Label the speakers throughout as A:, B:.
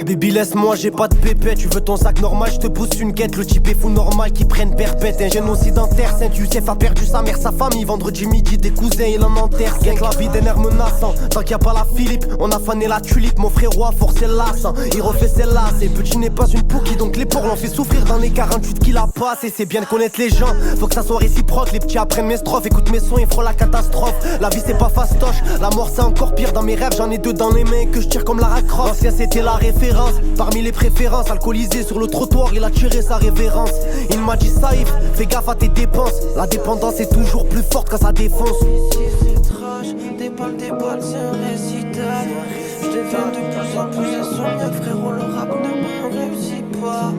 A: Baby laisse-moi, j'ai pas de pépette. Tu veux ton sac normal, je te pousse une quête. Le type est fou normal qui prenne perpète. Un génocide en terre sainte, Youssef a perdu sa mère, sa famille. Vendredi midi, des cousins, il en enterre. Guette la vie d'un air menaçant. Tant qu'il y a pas la Philippe, on a fané la tulipe. Mon frérot a forcé l'assin, il refait celle-là. C'est petit n'est pas une poukie, donc les porcs l'ont fait souffrir dans les 48 qu'il a passé. C'est bien de connaître les gens, faut que ça soit réciproque. Les petits apprennent mes strophes, écoute mes sons, ils feront la catastrophe. La vie c'est pas fastoche, la mort c'est encore pire. Dans mes rêves, j'en ai deux dans les mains que je tire comme Lara Croft. L'ancien c'était la référence. Parmi les préférences, alcoolisé sur le trottoir, il a tiré sa révérence. Il m'a dit Saïf, fais gaffe à tes dépenses. La dépendance est toujours plus forte quand ça défonce.
B: Ici c'est trash, des balles, c'est un récital. Je deviens de plus en plus insomniaque, frérot, le rap ne me réussit pas.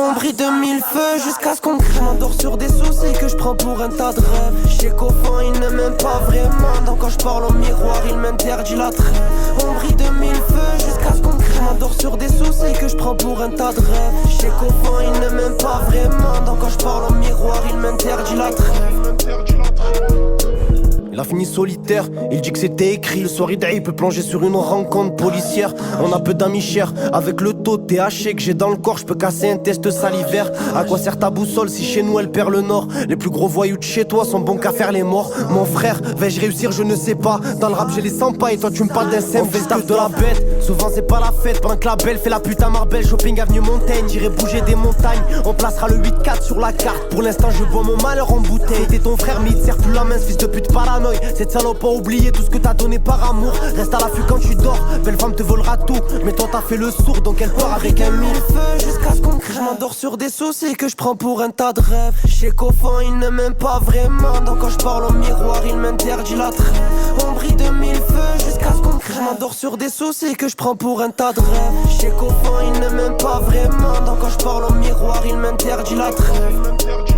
B: On brille de mille feux jusqu'à ce qu'on crève. Je m'endors sur des soucis que je prends pour un tas de rêves. Chez Coffin il ne m'aime pas vraiment. Donc quand je parle au miroir il m'interdit la trêve. On brille de mille feux jusqu'à ce qu'on crève. Je m'endors sur des soucis que je prends pour un tas de rêves. Chez Coffin il ne m'aime pas vraiment. Donc quand je parle au miroir il m'interdit la trêve.
A: Il a fini solitaire, il dit que c'était écrit. Le soir il peut plonger sur une rencontre policière. On a peu d'amis chers, avec le taux de THC que j'ai dans le corps, je peux casser un test salivaire. À quoi sert ta boussole si chez nous elle perd le nord? Les plus gros voyous de chez toi sont bons qu'à faire les morts. Mon frère, vais-je réussir? Je ne sais pas. Dans le rap j'ai les 100 pas et toi tu me parles d'un simple. On fait le taf de la bête, souvent c'est pas la fête. Pendant que la belle fait la putain Marbelle, shopping avenue Montaigne. J'irai bouger des montagnes, on placera le 8-4 sur la carte. Pour l'instant je bois mon malheur en bouteille. T'es ton frère mais il te serre plus la main, ce fils de pute paranoïe. Cette salope a oublié tout ce que t'as donné par amour. Reste à l'affût quand tu dors, belle femme te volera tout. Mais toi t'as fait le sourd donc elle part avec un mille
B: feux jusqu'à ce qu'on crève. Je m'endors sur des soucis que je prends pour un tas de rêves. Chez Coffin il ne m'aime pas vraiment. Donc quand je parle au miroir il m'interdit la trêve. On brille de mille feux jusqu'à ce qu'on crève. Je m'endors sur des soucis que je prends pour un tas de rêves. Chez Coffin il ne m'aime pas vraiment. Donc quand je parle au miroir il m'interdit la trêve.